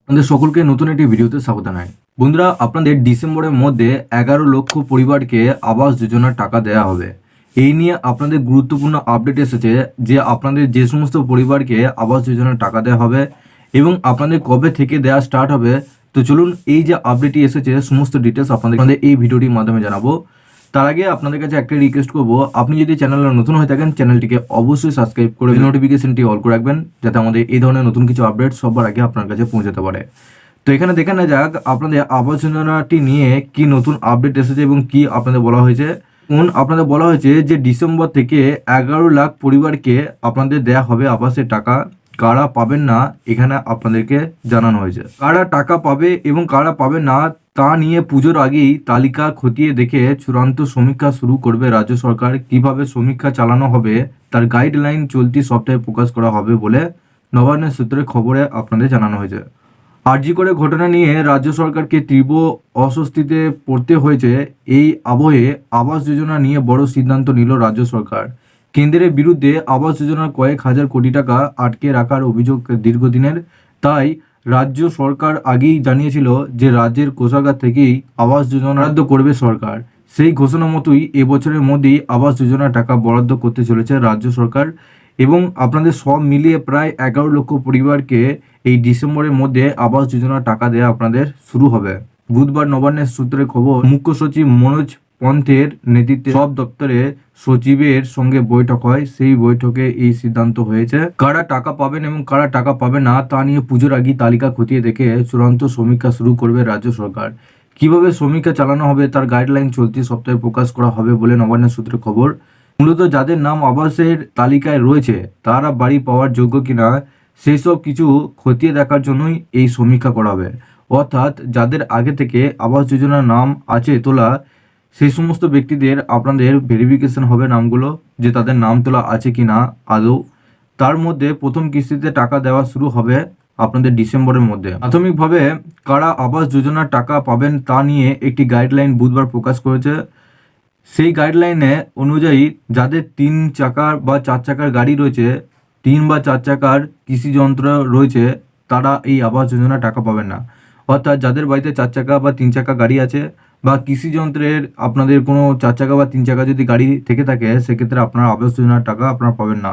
আপনাদের সকলকে নতুন একটি ভিডিওতে স্বাগত জানাই। বন্ধুরা, আপনাদের ডিসেম্বরের মধ্যে 11 লক্ষ পরিবারকে আবাস যোজনার টাকা দেওয়া হবে। এই নিয়ে আপনাদের গুরুত্বপূর্ণ আপডেট এসেছে যে আপনাদের যে সমস্ত পরিবারকে আবাস যোজনার টাকা দেওয়া হবে এবং আপনাদের কবে থেকে দেওয়া স্টার্ট হবে। তো চলুন, এই যে আপডেটটি এসেছে সমস্ত ডিটেলস আপনাদের এই ভিডিওটির মাধ্যমে জানাবো। তার আগে আপনাদের কাছে একটা রিকোয়েস্ট করবো, আপনি যদি চ্যানেলে নতুন হয়ে থাকেন চ্যানেলটিকে অবশ্যই সাবস্ক্রাইব করে নোটিফিকেশনটি অল করে রাখবেন, যাতে আমাদের এই ধরনের নতুন কিছু আপডেট সবার আগে আপনার কাছে পৌঁছাতে পারে। তো এখানে দেখে না যাক আপনাদের আবাস যোজনাটি নিয়ে কি নতুন আপডেট এসেছে এবং কি আপনাদের বলা হয়েছে। আপনাদের বলা হয়েছে যে ডিসেম্বর থেকে 11 লাখ পরিবারকে আপনাদের দেয়া হবে আবাসের টাকা। কারা পাবেন না এখানে আপনাদেরকে জানানো হয়েছে। কারা টাকা পাবে এবং কারা পাবে না তা নিয়ে পুজোর আগেই তালিকা খতিয়ে দেখে চূড়ান্ত সমীক্ষা শুরু করবে রাজ্য সরকার। কিভাবে সমীক্ষা চালানো হবে তার গাইডলাইন চলতি সপ্তাহে প্রকাশ করা হবে বলে নবান্নের সূত্রে খবরে আপনাদের জানানো হয়েছে। আরজি করে ঘটনা নিয়ে রাজ্য সরকারকে তীব্র অস্বস্তিতে পড়তে হয়েছে। এই আবহে আবাস যোজনা নিয়ে বড় সিদ্ধান্ত নিল রাজ্য সরকার। কেন্দ্রের বিরুদ্ধে আবাস যোজনার কয়েক হাজার কোটি টাকা আটকে রাখার অভিযোগ দীর্ঘদিনের। তাই রাজ্য সরকার আগেই জানিয়েছিল যে রাজ্যের কোষাগার থেকেই আবাস যোজনা বরাদ্দ করবে সরকার। সেই ঘোষণা মতোই এবছরের মধ্যেই আবাস যোজনার টাকা বরাদ্দ করতে চলেছে রাজ্য সরকার এবং আপনাদের সব মিলিয়ে প্রায় 11 লক্ষ পরিবারকে এই ডিসেম্বরের মধ্যে আবাস যোজনার টাকা দেওয়া আপনাদের শুরু হবে। বুধবার নবান্নের সূত্রে খবর, মুখ্য সচিব মনোজ পন্থের নেতৃত্বে সব দপ্তরে সচিবের সঙ্গে বৈঠক হয়। সেই বৈঠকে এই সিদ্ধান্ত হয়েছে। কারা টাকা পাবেন এবং কারা টাকা পাবে না তা নিয়ে পুজোর আগেই তালিকা খতিয়ে দেখে চূড়ান্ত সমীক্ষা শুরু করবে রাজ্য সরকার। কিভাবে সমীক্ষা চালানো হবে তার গাইডলাইন চলতি সপ্তাহে প্রকাশ করা হবে বলে নবান্নের সূত্রে খবর। মূলত যাদের নাম আবাসের তালিকায় রয়েছে তারা বাড়ি পাওয়ার যোগ্য কিনা সেই সব কিছু খতিয়ে দেখার জন্যই এই সমীক্ষা করা হবে। অর্থাৎ যাদের আগে থেকে আবাস যোজনার নাম আছে তোলা, সেই সমস্ত ব্যক্তিদের আপনাদের ভেরিফিকেশন হবে নামগুলো, যে তাদের নাম তোলা আছে কি না আদৌ। তার মধ্যে প্রথম কিস্তিতে টাকা দেওয়া শুরু হবে আপনাদের ডিসেম্বরের মধ্যে। প্রাথমিকভাবে কারা আবাস যোজনার টাকা পাবেন তা নিয়ে একটি গাইডলাইন বুধবার প্রকাশ করেছে। সেই গাইডলাইনে অনুযায়ী যাদের 3 চাকার বা 4 চাকার গাড়ি রয়েছে, 3 বা 4 চাকার কৃষি যন্ত্র রয়েছে, তারা এই আবাস যোজনা টাকা পাবেন না। অর্থাৎ যাদের বাড়িতে 4 চাকা বা 3 চাকা গাড়ি আছে বা কৃষি যন্ত্রের আপনাদের কোনো 4 চাকা বা 3 চাকা যদি গাড়ি থেকে থাকে, সেক্ষেত্রে আপনার আবাস যোজনার টাকা আপনারা পাবেন না।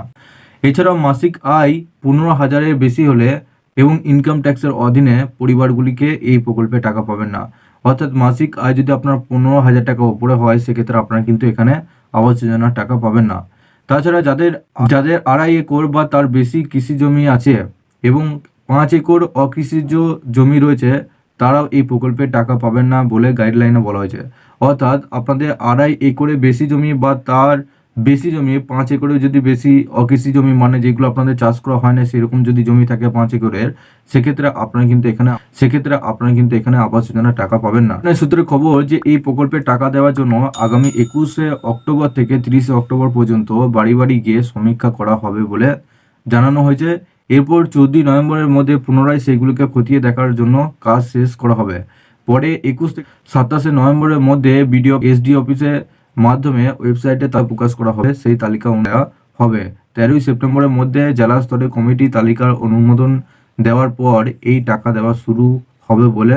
এছাড়াও মাসিক আয় 15,000-এর বেশি হলে এবং ইনকাম ট্যাক্সের অধীনে পরিবারগুলিকে এই প্রকল্পে টাকা পাবেন না। অর্থাৎ মাসিক আয় যদি আপনার 15,000 টাকা উপরে হয়, সেক্ষেত্রে আপনারা কিন্তু এখানে আবাস যোজনার টাকা পাবেন না। তাছাড়া যাদের যাদের 2.5 একর বা তার বেশি কৃষি জমি আছে এবং 5 একর অকৃষিজ জমি রয়েছে, তারাও এই প্রকল্পের টাকা পাবেন না বলে গাইডলাইনে বলা হয়েছে। অর্থাৎ আপনাদের 2.5 একরের বেশি জমি বা তার বেশি জমি, 5 একরের যদি বেশি অকৃষি জমি, মানে যেগুলো আপনাদের চাষ করা হয় না সেরকম যদি জমি থাকে 5 একরের, সেক্ষেত্রে আপনারা কিন্তু এখানে আবাস যোজনার টাকা পাবেন না। সূত্রে খবর যে এই প্রকল্পের টাকা দেওয়ার জন্য আগামী 21শে অক্টোবর থেকে 30শে অক্টোবর পর্যন্ত বাড়ি বাড়ি গিয়ে সমীক্ষা করা হবে বলে জানানো হয়েছে। এরপর 14 নভেম্বরের মধ্যে পুনরায় সেগুলোকে খতিয়ে দেখার জন্য কাজ শেষ করা হবে। পরে 21 থেকে 27শে নভেম্বরের মধ্যে বিডিও এসডি অফিসের মাধ্যমে ওয়েবসাইটে তা প্রকাশ করা হবে। সেই তালিকা দেওয়া হবে 13ই সেপ্টেম্বরের মধ্যে। জেলা স্তরে কমিটি তালিকার অনুমোদন দেওয়ার পর এই টাকা দেওয়া শুরু হবে বলে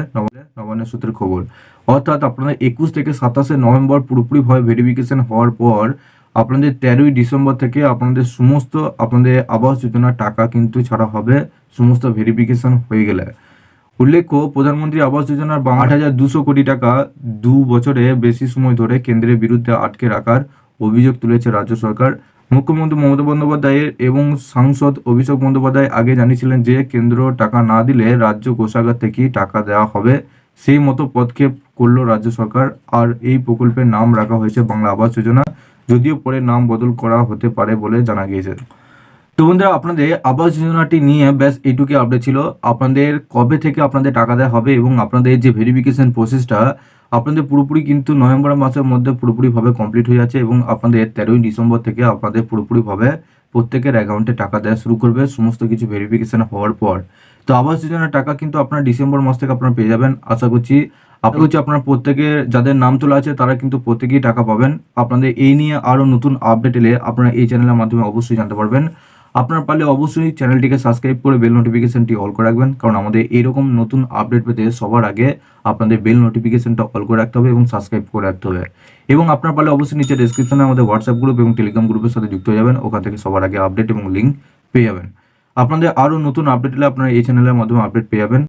নবান্নের সূত্রের খবর। অর্থাৎ আপনাদের 21 থেকে 27শে নভেম্বর পুরোপুরিভাবে ভেরিফিকেশন হওয়ার পর আপনাদের 13ই ডিসেম্বর থেকে আপনাদের সমস্ত আপনাদের আবাস যোজনার টাকা কিন্তু ছাড়া হবে, সমস্ত ভেরিফিকেশন হয়ে গেলে। উল্লেখ্য, প্রধানমন্ত্রী আবাস যোজনার 8,200 কোটি টাকা 2 বছরে বেশি সময় ধরে কেন্দ্রের বিরুদ্ধে আটকে রাখার অভিযোগ তুলেছে রাজ্য সরকার। মুখ্যমন্ত্রী মমতা বন্দ্যোপাধ্যায়ের এবং সাংসদ অভিষেক বন্দ্যোপাধ্যায় আগে জানিয়েছিলেন যে কেন্দ্র টাকা না দিলে রাজ্য কোষাগার থেকেই টাকা দেওয়া হবে। সেই মতো পদক্ষেপ করল রাজ্য সরকার, আর এই প্রকল্পের নাম রাখা হয়েছে বাংলা আবাস যোজনা, যদিও পরে নাম বদল করা হতে পারে বলে জানা গিয়েছে। তো বন্ধুরা, আপনাদের আবাস যোজনাটি নিয়ে ব্যাস এইটুকু আপডেট ছিল। আপনাদের কবে থেকে আপনাদের টাকা দেওয়া হবে এবং আপনাদের যে ভেরিফিকেশন প্রসেসটা আপনাদের পুরোপুরি কিন্তু নভেম্বর মাসের মধ্যে পুরোপুরিভাবে কমপ্লিট হয়ে যাচ্ছে এবং আপনাদের 13ই ডিসেম্বর থেকে আপনাদের পুরোপুরিভাবে প্রত্যেকের অ্যাকাউন্টে টাকা দেওয়া শুরু করবে সমস্ত কিছু ভেরিফিকেশন হওয়ার পর। তো আবাস যোজনার টাকা কিন্তু আপনারা ডিসেম্বর মাস থেকে আপনারা পেয়ে যাবেন আশা করছি। আপনার প্রত্যেকে যাদের নাম তোলা আছে তারা কিন্তু প্রত্যেকেই টাকা পাবেন। আপনাদের এই নিয়ে আরও নতুন আপডেট এলে আপনারা এই চ্যানেলের মাধ্যমে অবশ্যই জানতে পারবেন। আপনারা পারলে অবশ্যই চ্যানেলটিকে সাবস্ক্রাইব করে বেল নোটিফিকেশনটি অল করে রাখবেন, কারণ আমাদের এরকম নতুন আপডেট পেতে সবার আগে আপনাদের বেল নোটিফিকেশনটা অল করে রাখতে হবে এবং সাবস্ক্রাইব করে রাখতে হবে। এবং আপনারা পারলে অবশ্যই নিচে ডেসক্রিপশনে আমাদের হোয়াটসঅ্যাপ গ্রুপ এবং টেলিগ্রাম গ্রুপের সাথে যুক্ত হয়ে যাবেন, ওখান থেকে সবার আগে আপডেট এবং লিঙ্ক পেয়ে যাবেন। আপনাদের আরও নতুন আপডেট হলে আপনারা এই চ্যানেলের মাধ্যমে আপডেট পেয়ে যাবেন।